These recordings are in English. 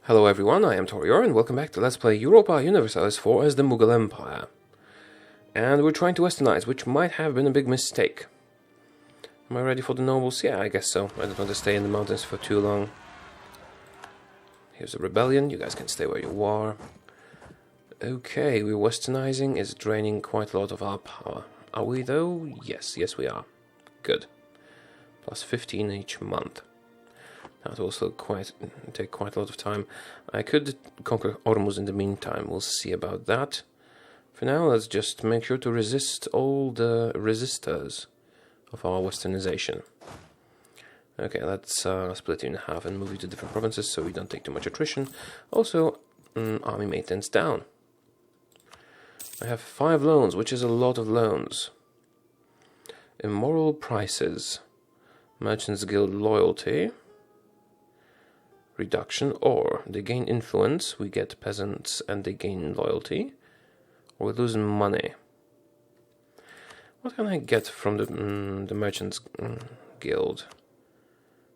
Hello everyone, I am Taureor and welcome back to Let's Play Europa Universalis IV as the Mughal Empire. And we're trying to westernize, which might have been a big mistake. Am I ready for the nobles? Yeah, I guess so. I don't want to stay in the mountains for too long. Here's a rebellion, you guys can stay where you are. Okay, we're westernizing, it's draining quite a lot of our power. Are we though? Yes we are. Good. Plus 15 each month. That will also take quite a lot of time. I could conquer Ormuz in the meantime, we'll see about that. For now, let's just make sure to resist all the resistors of our westernization. Okay, let's split you in half and move you to different provinces so we don't take too much attrition. Also, army maintenance down. I have 5 loans, which is a lot of loans. Immoral prices. Merchants Guild loyalty. Reduction, or they gain influence, we get peasants and they gain loyalty, or we lose money. What can I get from the Merchants Guild?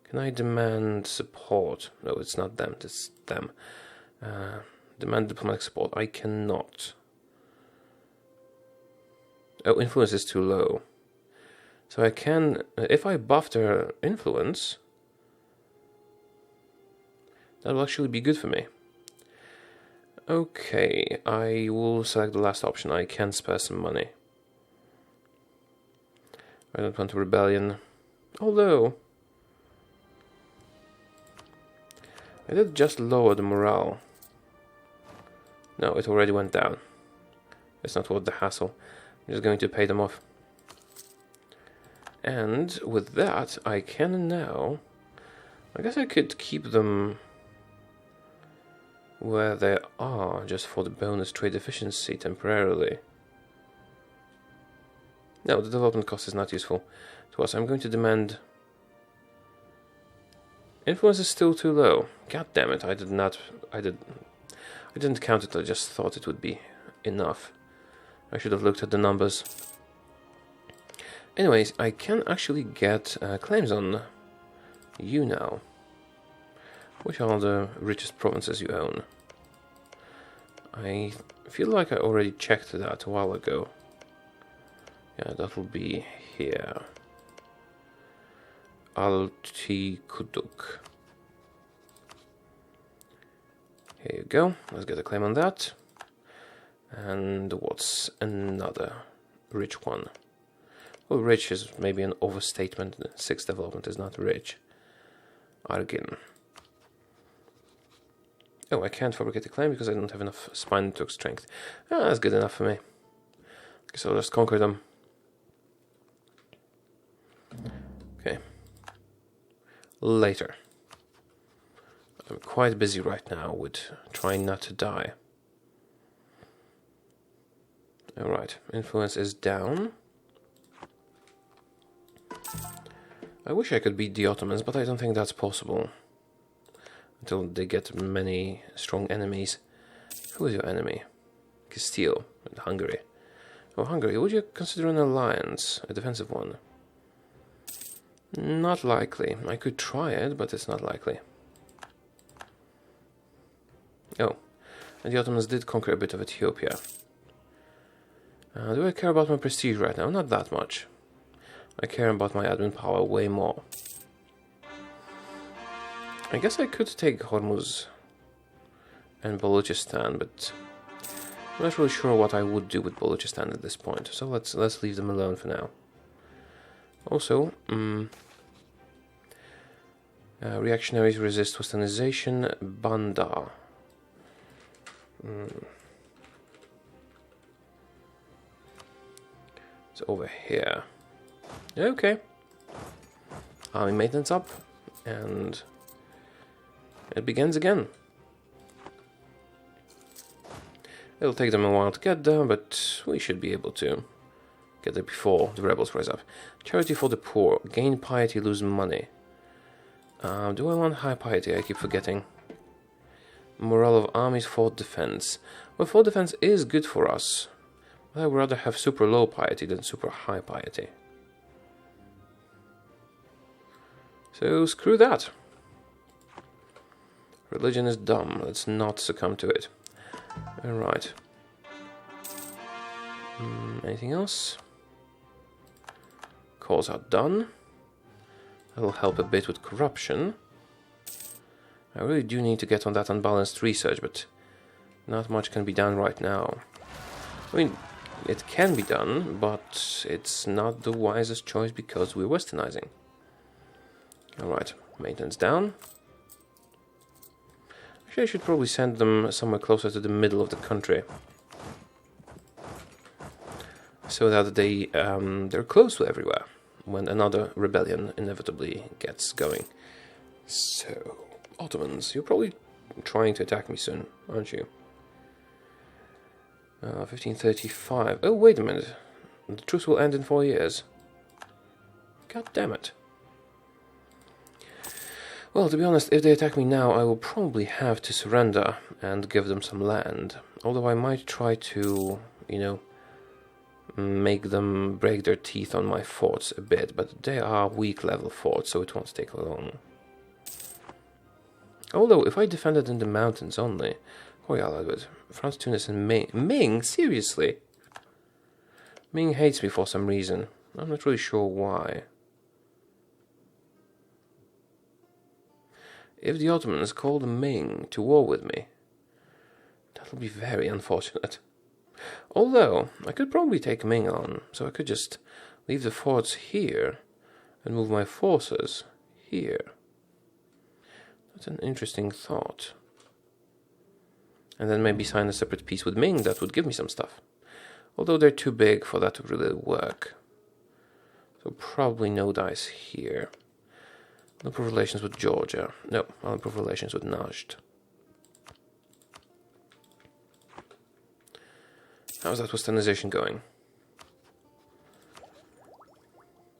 Can I demand support? No, it's not them, it's them. Demand diplomatic support, I cannot. Oh, influence is too low. So I can, if I buff their influence, that will actually be good for me. Okay, I will select the last option. I can spare some money. I don't want a rebellion. Although, I did just lower the morale. No, it already went down. It's not worth the hassle. I'm just going to pay them off. And with that, I can now... I guess I could keep them where they are, just for the bonus trade efficiency temporarily. No, the development cost is not useful to us. I'm going to demand... Influence is still too low. God damn it, I didn't count it, I just thought it would be enough. I should have looked at the numbers. Anyways, I can actually get claims on you now. Which are the richest provinces you own? I feel like I already checked that a while ago. Yeah, that will be here. Altikuduk. Here you go. Let's get a claim on that. And what's another rich one? Well, rich is maybe an overstatement. 6th development is not rich. Argin. Oh, I can't fabricate a claim because I don't have enough spine network strength. Ah, that's good enough for me. Guess I'll just conquer them. Okay. Later. I'm quite busy right now with trying not to die. Alright, influence is down. I wish I could beat the Ottomans, but I don't think that's possible. Until they get many strong enemies. Who is your enemy? Castile and Hungary. Oh, Hungary, would you consider an alliance? A defensive one? Not likely. I could try it, but it's not likely. Oh, and the Ottomans did conquer a bit of Ethiopia. Do I care about my prestige right now? Not that much. I care about my admin power way more. I guess I could take Hormuz and Balochistan, but I'm not really sure what I would do with Balochistan at this point. So let's leave them alone for now. Also, reactionaries resist westernization. Bandar. It's over here. Okay. Army maintenance up, and it begins again. It'll take them a while to get there, but we should be able to get there before the rebels rise up. Charity for the poor. Gain piety, lose money. Do I want high piety? I keep forgetting. Morale of armies, fort defense. Well, fort defense is good for us, but I would rather have super low piety than super high piety. So screw that. Religion is dumb. Let's not succumb to it. Alright. Anything else? Calls are done. That'll help a bit with corruption. I really do need to get on that unbalanced research, but not much can be done right now. I mean, it can be done, but it's not the wisest choice because we're westernizing. Alright, maintenance down. Actually, I should probably send them somewhere closer to the middle of the country, so that they're close to everywhere when another rebellion inevitably gets going. So, Ottomans, you're probably trying to attack me soon, aren't you? 1535. Oh, wait a minute. The truce will end in 4 years. God damn it. Well, to be honest, if they attack me now, I will probably have to surrender and give them some land. Although I might try to, you know, make them break their teeth on my forts a bit, but they are weak level forts, so it won't take long. Although, if I defended in the mountains only, Royal Edward, France, Tunis, and Ming. Ming? Seriously? Ming hates me for some reason. I'm not really sure why. If the Ottomans call the Ming to war with me, that'll be very unfortunate. Although, I could probably take Ming on, so I could just leave the forts here and move my forces here. That's an interesting thought. And then maybe sign a separate peace with Ming that would give me some stuff. Although they're too big for that to really work. So probably no dice here. I'll improve relations with Georgia. No, I'll improve relations with Najd. How's that westernization going?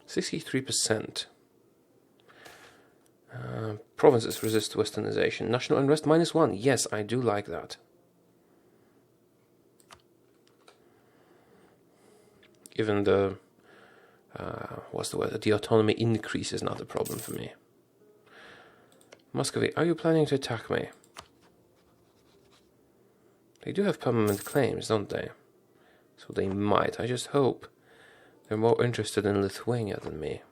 63%. Provinces resist westernization. National unrest -1. Yes, I do like that. Even the what's the word? The autonomy increase is not a problem for me. Muscovy, are you planning to attack me? They do have permanent claims, don't they? So they might. I just hope they're more interested in Lithuania than me.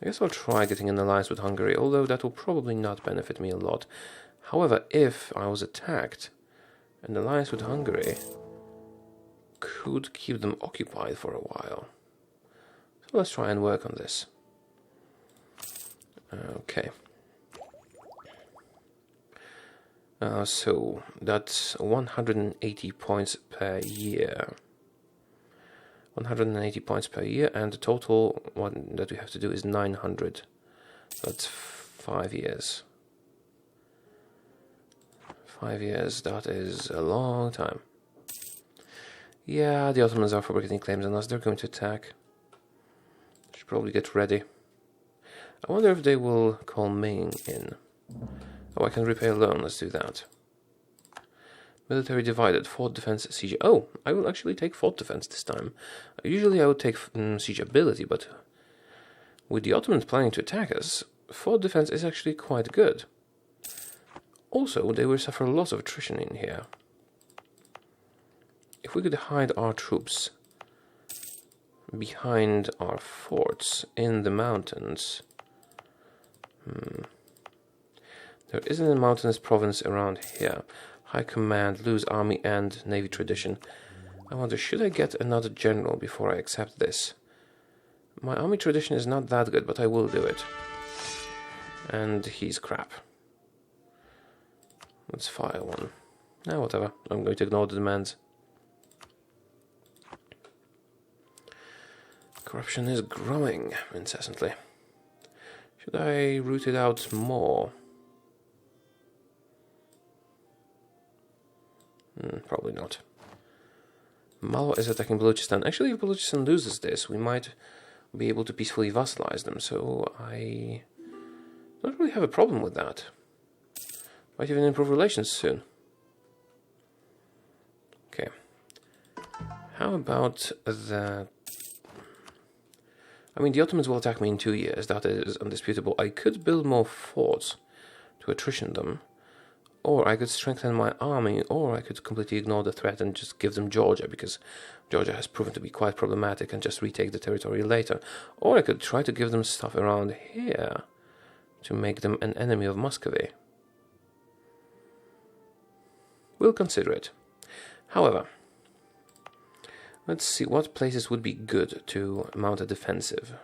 I guess I'll try getting an alliance with Hungary, although that will probably not benefit me a lot. However, if I was attacked, an alliance with Hungary could keep them occupied for a while. So let's try and work on this. Okay. So that's 180 points per year. 180 points per year, and the total one that we have to do is 900. That's 5 years. 5 years, that is a long time. Yeah, the Ottomans are fabricating claims on us. They're going to attack. Should probably get ready. I wonder if they will call Ming in. Oh, I can repay a loan. Let's do that. Military divided. Fort defense, siege. Oh, I will actually take fort defense this time. Usually I would take siege ability, but with the Ottomans planning to attack us, fort defense is actually quite good. Also, they will suffer lots of attrition in here. If we could hide our troops behind our forts in the mountains. There isn't a mountainous province around here. High command, loose army and navy tradition. I wonder, should I get another general before I accept this? My army tradition is not that good, but I will do it. And he's crap. Let's fire one. Nah, whatever. I'm going to ignore the demands. Corruption is growing incessantly. Should I root it out more? Probably not. Malwa is attacking Balochistan. Actually, if Balochistan loses this, we might be able to peacefully vassalize them, so I don't really have a problem with that. Might even improve relations soon. Okay. How about that? I mean, the Ottomans will attack me in 2 years, that is undisputable. I could build more forts to attrition them. Or I could strengthen my army, or I could completely ignore the threat and just give them Georgia, because Georgia has proven to be quite problematic, and just retake the territory later. Or I could try to give them stuff around here to make them an enemy of Muscovy. We'll consider it. However, let's see what places would be good to mount a defensive.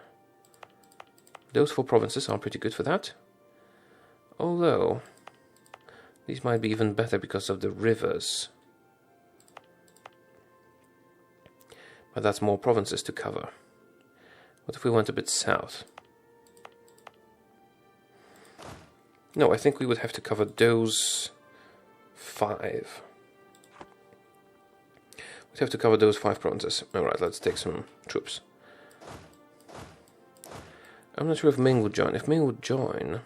Those 4 provinces are pretty good for that. Although these might be even better because of the rivers. But that's more provinces to cover. What if we went a bit south? No, I think we would have to cover those 5. We'd have to cover those 5 provinces. Alright, let's take some troops. I'm not sure if Ming would join. If Ming would join...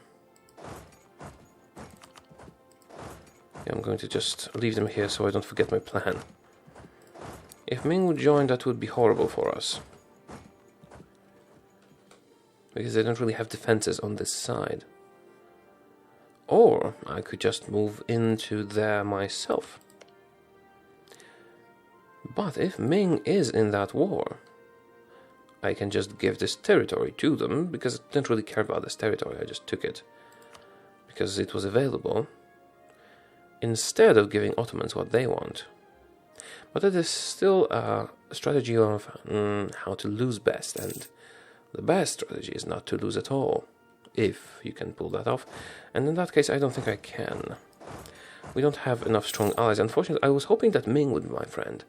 yeah, I'm going to just leave them here so I don't forget my plan. If Ming would join, that would be horrible for us. Because they don't really have defenses on this side. Or I could just move into there myself. But if Ming is in that war, I can just give this territory to them, because I don't really care about this territory, I just took it because it was available, instead of giving Ottomans what they want. But it is still a strategy of how to lose best, and the best strategy is not to lose at all, if you can pull that off, and in that case I don't think I can. We don't have enough strong allies. Unfortunately, I was hoping that Ming would be my friend,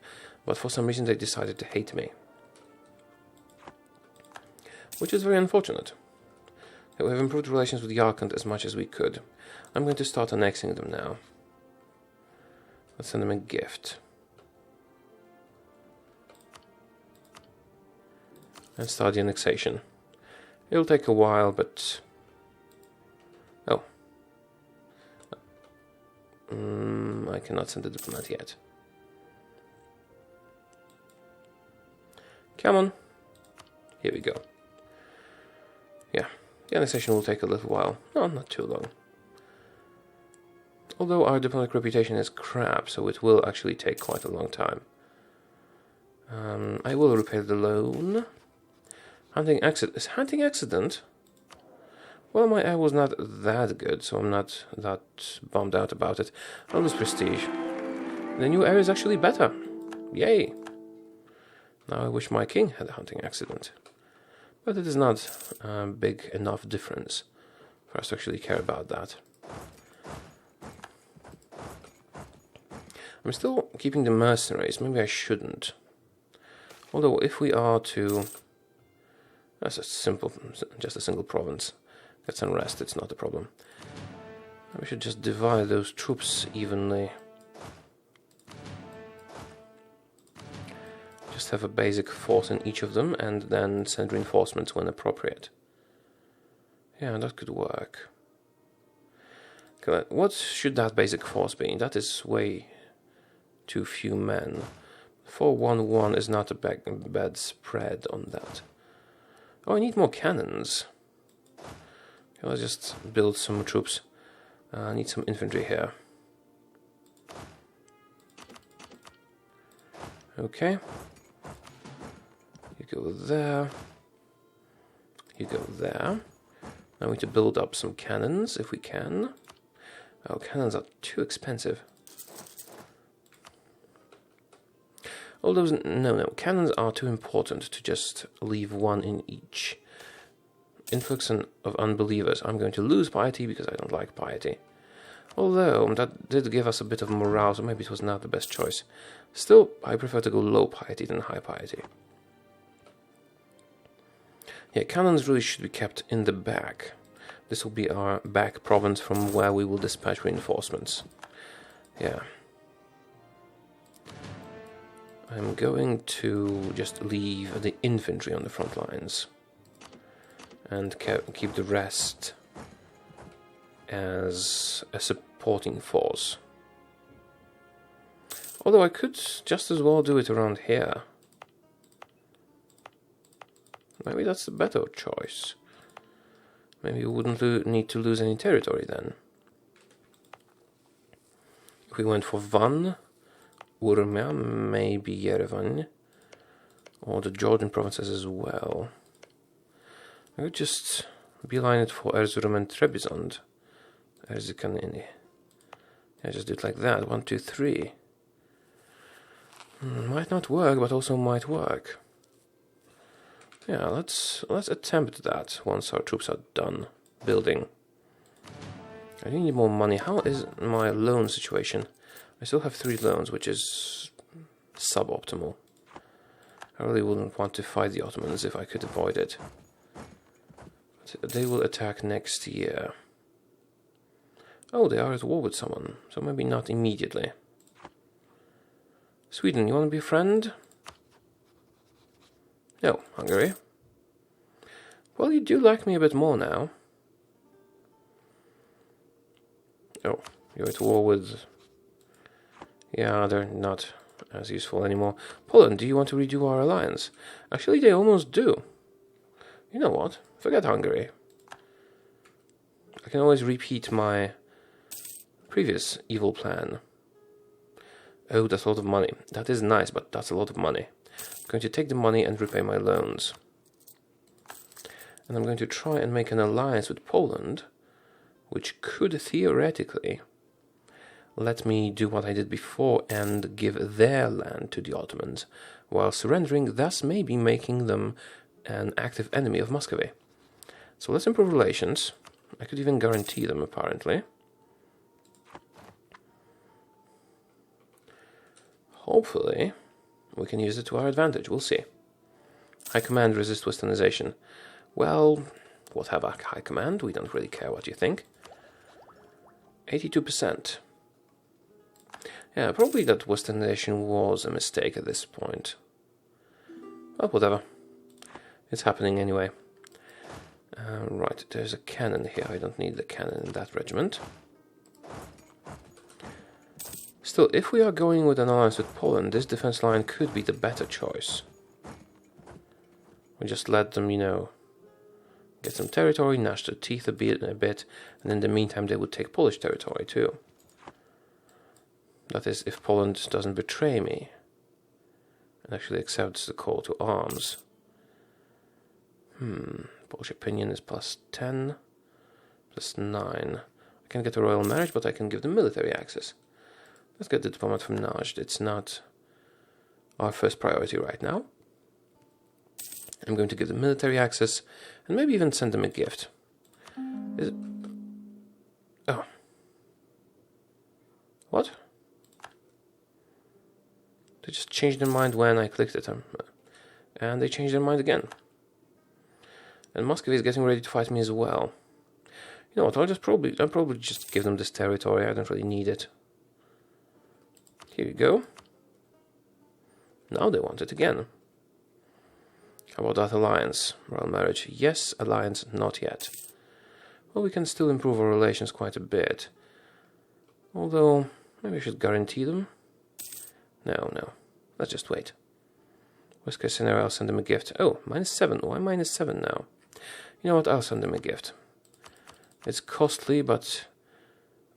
but for some reason they decided to hate me. Which is very unfortunate. We have improved relations with Yarkand as much as we could. I'm going to start annexing them now. Let's send them a gift. And start the annexation. It'll take a while, but... oh. I cannot send a diplomat yet. Come on. Here we go. Yeah, the annexation will take a little while. No, not too long. Although our diplomatic reputation is crap, so it will actually take quite a long time. I will repay the loan. Hunting accident. Is hunting accident? Well, my air was not that good, so I'm not that bummed out about it. I'll lose prestige. The new air is actually better. Yay! Now I wish my king had a hunting accident. But it is not a big enough difference for us to actually care about that. I'm still keeping the mercenaries. Maybe I shouldn't. Although if we are to... that's a simple, just a single province. Gets unrest, it's not a problem. We should just divide those troops evenly. Just have a basic force in each of them, and then send reinforcements when appropriate. Yeah, that could work. Okay, what should that basic force be? That is way too few men. 411 is not a bad spread on that. Oh, I need more cannons. Okay, let's just build some troops. I need some infantry here. Okay. You go there. You go there. Now we need to build up some cannons if we can. Oh, cannons are too expensive. Although, no, cannons are too important to just leave one in each. Influx of unbelievers. I'm going to lose piety because I don't like piety. Although, that did give us a bit of morale, so maybe it was not the best choice. Still, I prefer to go low piety than high piety. Yeah, cannons really should be kept in the back. This will be our back province from where we will dispatch reinforcements. Yeah. I'm going to just leave the infantry on the front lines. And keep the rest as a supporting force. Although I could just as well do it around here. Maybe that's the better choice. Maybe you wouldn't need to lose any territory then. we went for Van, Urmia, maybe Yerevan, or the Georgian provinces as well. I could just beeline it for Erzurum and Trebizond. Erzikanini. I just do it like that. 1, 2, 3. Might not work, but also might work. Yeah, let's attempt that once our troops are done building. I need more money. How is my loan situation? I still have 3 loans, which is suboptimal. I really wouldn't want to fight the Ottomans if I could avoid it. But they will attack next year. Oh, they are at war with someone, so maybe not immediately. Sweden, you want to be a friend? No, Hungary. Well, you do like me a bit more now. Oh, you're at war with... Yeah, they're not as useful anymore. Poland, do you want to redo our alliance? Actually, they almost do. You know what? Forget Hungary. I can always repeat my previous evil plan. Oh, that's a lot of money. That is nice, but that's a lot of money. I'm going to take the money and repay my loans. And I'm going to try and make an alliance with Poland, which could theoretically let me do what I did before and give their land to the Ottomans, while surrendering, thus maybe making them an active enemy of Muscovy. So let's improve relations. I could even guarantee them, apparently. Hopefully, we can use it to our advantage. We'll see. High Command resist Westernization. Well, whatever, High Command. We don't really care what you think. 82%. Yeah, probably that Westernization was a mistake at this point. Well, whatever. It's happening anyway. Right, there's a cannon here. I don't need the cannon in that regiment. Still, if we are going with an alliance with Poland, this defense line could be the better choice. We just let them, you know, get some territory, gnash their teeth a bit, and in the meantime they would take Polish territory too. That is, if Poland doesn't betray me and actually accepts the call to arms. Polish opinion is +10, +9. I can get a royal marriage, but I can give them military access. Let's get the diplomat from Najd. It's not our first priority right now. I'm going to give them military access and maybe even send them a gift. Oh. What? They just changed their mind when I clicked it. And they changed their mind again. And Muscovy is getting ready to fight me as well. You know what, I'll probably just give them this territory. I don't really need it. Here you go. Now they want it again. How about that alliance? Royal marriage, yes. Alliance, not yet. Well, we can still improve our relations quite a bit. Although, maybe I should guarantee them. No. Let's just wait. Worst case scenario, I'll send them a gift. Oh, -7. Why -7 now? You know what? I'll send them a gift. It's costly, but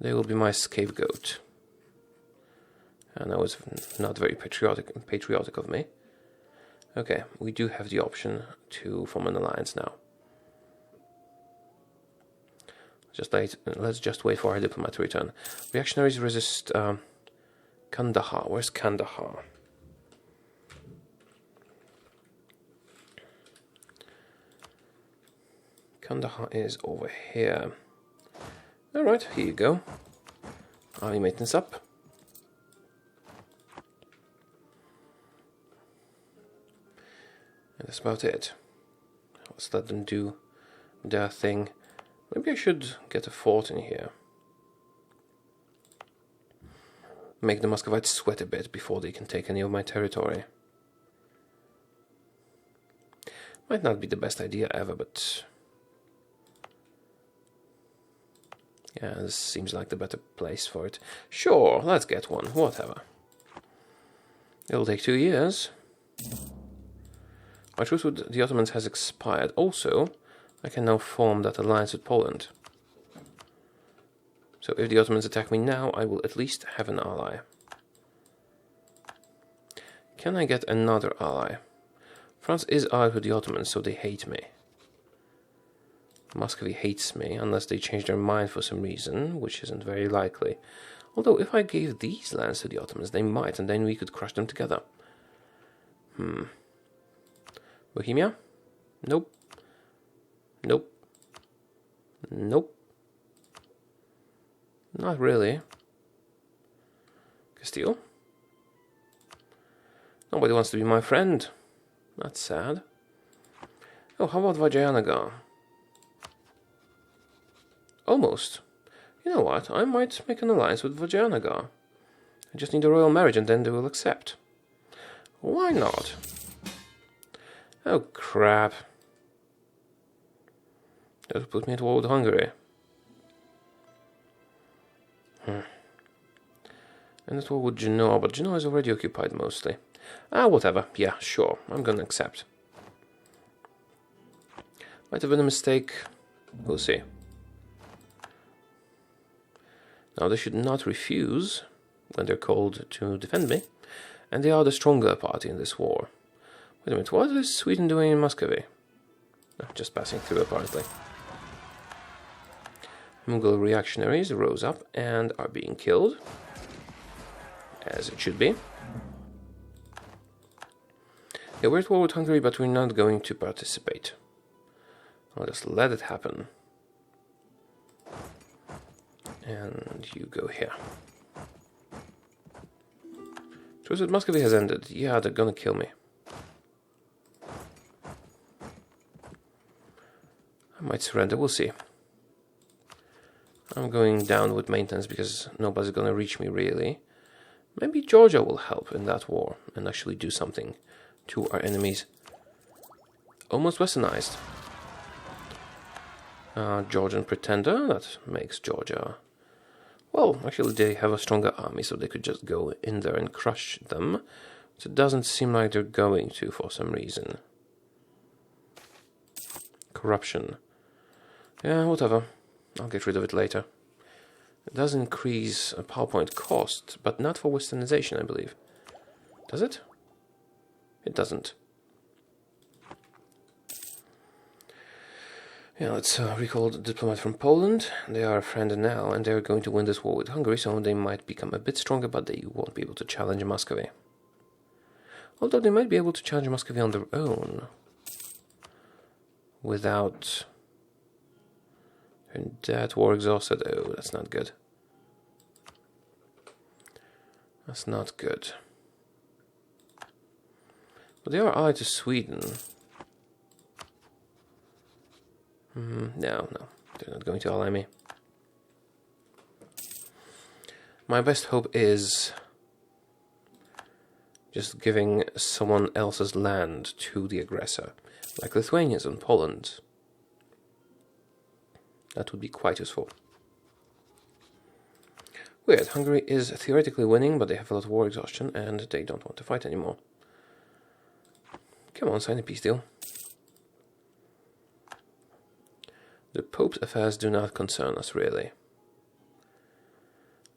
they will be my scapegoat. I know it's not very patriotic of me. Okay, we do have the option to form an alliance now. Let's just wait for our diplomat to return. Reactionaries resist Kandahar. Where's Kandahar? Kandahar is over here. Alright, here you go. Army maintenance up. And that's about it. Let's let them do their thing. Maybe I should get a fort in here. Make the Muscovites sweat a bit before they can take any of my territory. Might not be the best idea ever, but... yeah, this seems like the better place for it. Sure, let's get one, whatever. It'll take 2 years. My truce with the Ottomans has expired. Also, I can now form that alliance with Poland. So if the Ottomans attack me now, I will at least have an ally. Can I get another ally? France is allied with the Ottomans, so they hate me. Muscovy hates me, unless they change their mind for some reason, which isn't very likely. Although, if I gave these lands to the Ottomans, they might, and then we could crush them together. Bohemia? Nope. Nope. Nope. Not really. Castile? Nobody wants to be my friend. That's sad. Oh, how about Vijayanagar? Almost. You know what? I might make an alliance with Vijayanagar. I just need a royal marriage and then they will accept. Why not? Oh, crap. That would put me at war with Hungary. And at war with Genoa, but Genoa is already occupied mostly. Whatever. Yeah, sure. I'm gonna accept. Might have been a mistake. We'll see. Now, they should not refuse when they're called to defend me, and they are the stronger party in this war. Wait a minute, what is Sweden doing in Muscovy? Just passing through, apparently. Mughal reactionaries rose up and are being killed, as it should be. Yeah, we're at war with Hungary, but we're not going to participate. I'll just let it happen. And you go here. Truce with Muscovy has ended. Yeah, they're gonna kill me. I might surrender, we'll see. I'm going down with maintenance because nobody's gonna reach me, really. Maybe Georgia will help in that war and actually do something to our enemies. Almost westernized. Georgian pretender, that makes Georgia... Well, actually they have a stronger army, so they could just go in there and crush them. But it doesn't seem like they're going to for some reason. Corruption. Yeah, whatever. I'll get rid of it later. It does increase a PowerPoint cost, but not for westernization, I believe. Does it? It doesn't. Yeah, let's recall the diplomat from Poland. They are a friend now, and they're going to win this war with Hungary, so they might become a bit stronger, but they won't be able to challenge Muscovy. Although they might be able to challenge Muscovy on their own. Without... And that war exhausted. Oh, that's not good. That's not good. But they are allied to Sweden. No, they're not going to ally me. My best hope is just giving someone else's land to the aggressor, like Lithuanians and Poland. That would be quite useful. Weird, Hungary is theoretically winning, but they have a lot of war exhaustion and they don't want to fight anymore. Come on, sign a peace deal. The Pope's affairs do not concern us, really.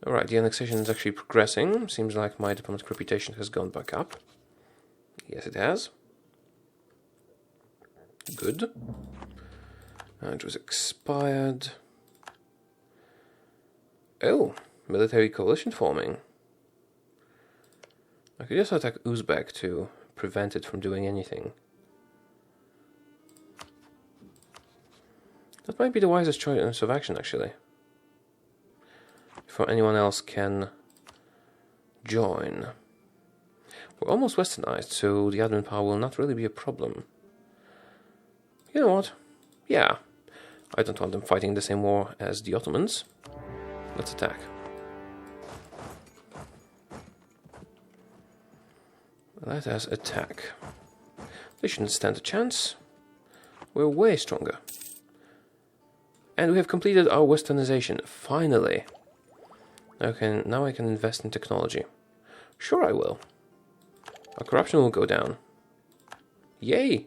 Alright, the annexation is actually progressing. Seems like my diplomatic reputation has gone back up. Yes, it has. Good. It was expired. Oh, military coalition forming. I could just attack Uzbek to prevent it from doing anything. That might be the wisest choice of action, actually. Before anyone else can join. We're almost westernized, so the admin power will not really be a problem. You know what? Yeah. I don't want them fighting the same war as the Ottomans. Let's attack. Let us attack. They shouldn't stand a chance. We're way stronger. And we have completed our westernization, finally. Now I can invest in technology. Sure I will. Our corruption will go down. Yay!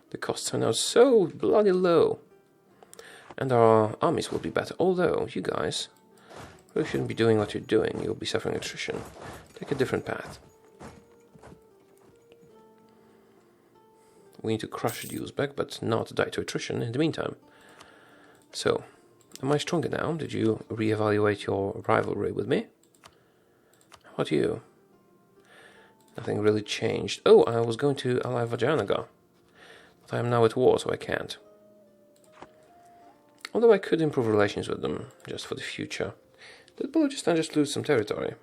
The costs are now so bloody low. And our armies will be better, although you guys You shouldn't be doing what you're doing. You'll be suffering attrition. Take a different path. We need to crush the Uzbek, but not die to attrition in the meantime. So, am I stronger now? Did you reevaluate your rivalry with me? How about you? Nothing really changed. Oh, I was going to ally Vajanaga, but I am now at war, so I can't. Although I could improve relations with them, just for the future. Did Balochistan just lose some territory?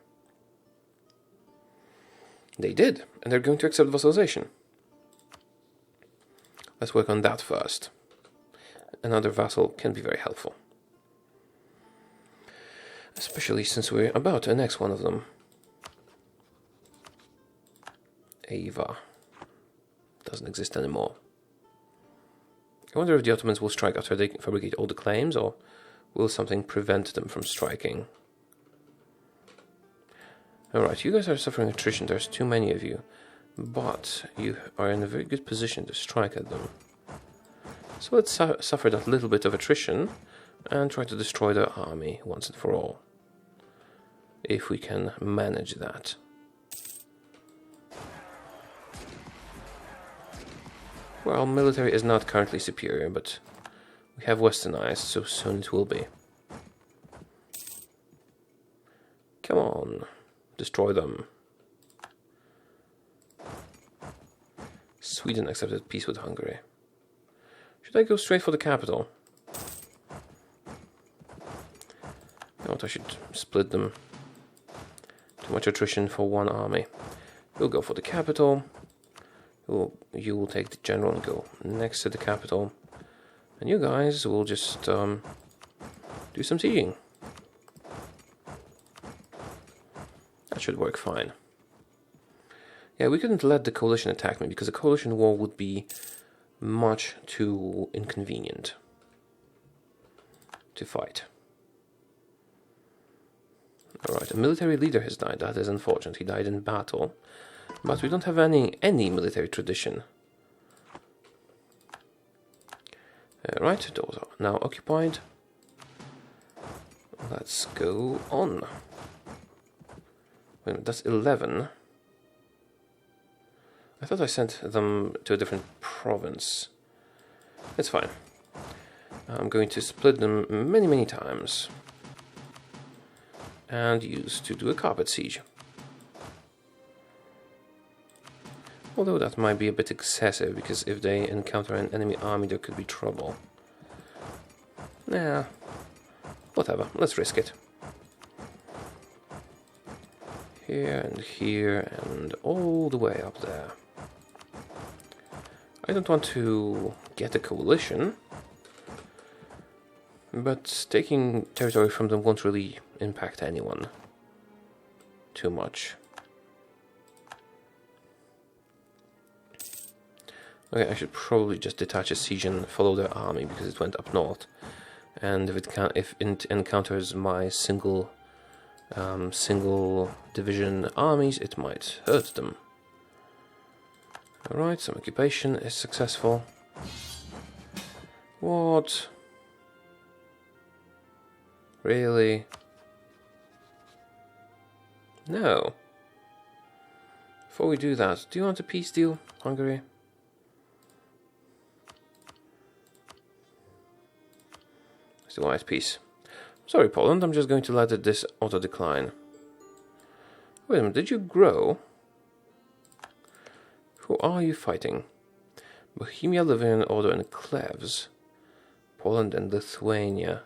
They did, and they're going to accept vassalization. Let's work on that first. Another vassal can be very helpful. Especially since we're about to annex one of them. Ava. Doesn't exist anymore. I wonder if the Ottomans will strike after they fabricate all the claims, or will something prevent them from striking? Alright, you guys are suffering attrition, there's too many of you. But you are in a very good position to strike at them. So let's suffer that little bit of attrition and try to destroy their army once and for all. If we can manage that. Well, military is not currently superior, but we have westernized, so soon it will be. Come on, destroy them. Sweden accepted peace with Hungary. Should I go straight for the capital? I thought I should split them. Too much attrition for one army. We'll go for the capital. You will take the general and go next to the capital. And you guys will just do some sieging. That should work fine. Yeah, we couldn't let the coalition attack me because a coalition war would be much too inconvenient to fight. Alright, a military leader has died. That is unfortunate. He died in battle. But we don't have any military tradition. Right, those are now occupied. Let's go on. Wait a minute, that's 11. I thought I sent them to a different province. It's fine. I'm going to split them many times. And use to do a carpet siege. Although that might be a bit excessive, because if they encounter an enemy army there could be trouble. Nah, whatever, let's risk it. Here, and all the way up there. I don't want to get a coalition, but taking territory from them won't really impact anyone too much. Okay, I should probably just detach a siege and follow their army because it went up north. And if it encounters my single division armies, it might hurt them. Alright, some occupation is successful. What? Really? No. Before we do that, do you want a peace deal, Hungary? Still want peace. Sorry, Poland, I'm just going to let this auto-decline. Wait a minute, did you grow? Who are you fighting? Bohemia, Livonian Order, and Cleves. Poland and Lithuania.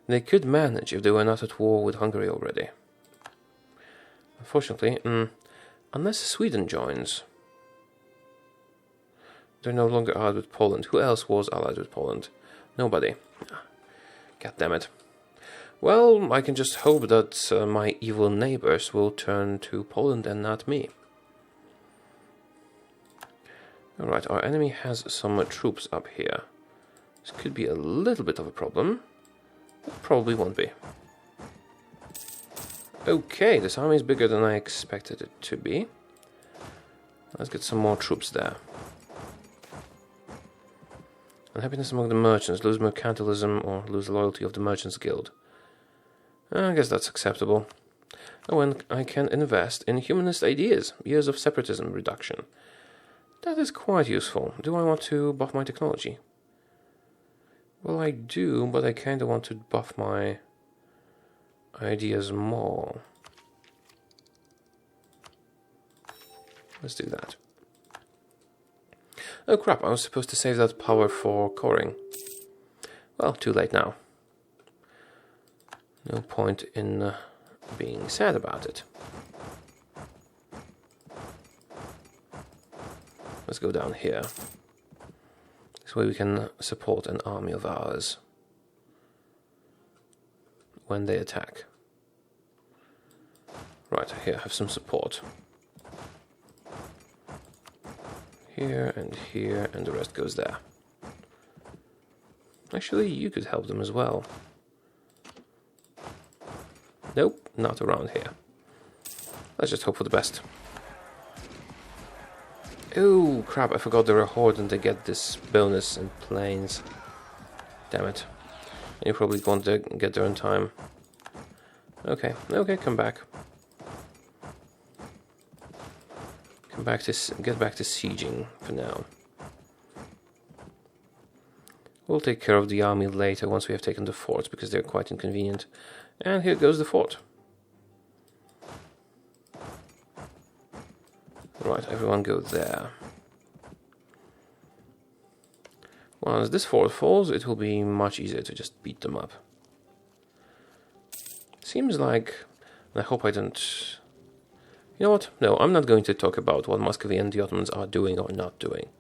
They could manage if they were not at war with Hungary already. Unfortunately, unless Sweden joins. They're no longer allied with Poland. Who else was allied with Poland? Nobody. God damn it. Well, I can just hope that my evil neighbors will turn to Poland and not me. Alright, our enemy has some troops up here. This could be a little bit of a problem. It probably won't be. Okay, this army is bigger than I expected it to be. Let's get some more troops there. Unhappiness among the merchants. Lose mercantilism or lose the loyalty of the Merchants Guild. I guess that's acceptable. Oh, and I can invest in humanist ideas, years of separatism reduction. That is quite useful. Do I want to buff my technology? Well, I do, but I kind of want to buff my ideas more. Let's do that. Oh crap, I was supposed to save that power for coring. Well, too late now. No point in being sad about it. Let's go down here. This way we can support an army of ours when they attack. Right, here, have some support. Here, and the rest goes there. Actually, you could help them as well. Nope, not around here. Let's just hope for the best. Oh, crap, I forgot they're a horde and they get this bonus in planes. Damn it. And you probably want to get there in time. Okay, come back. Get back to sieging for now. We'll take care of the army later once we have taken the forts, because they're quite inconvenient. And here goes the fort. Right, everyone go there. Once this fort falls, it will be much easier to just beat them up. Seems like... I hope I don't... You know what? No, I'm not going to talk about what Muscovy and the Ottomans are doing or not doing.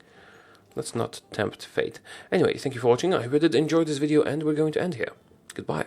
Let's not tempt fate. Anyway, thank you for watching. I hope you did enjoy this video, and we're going to end here. Goodbye.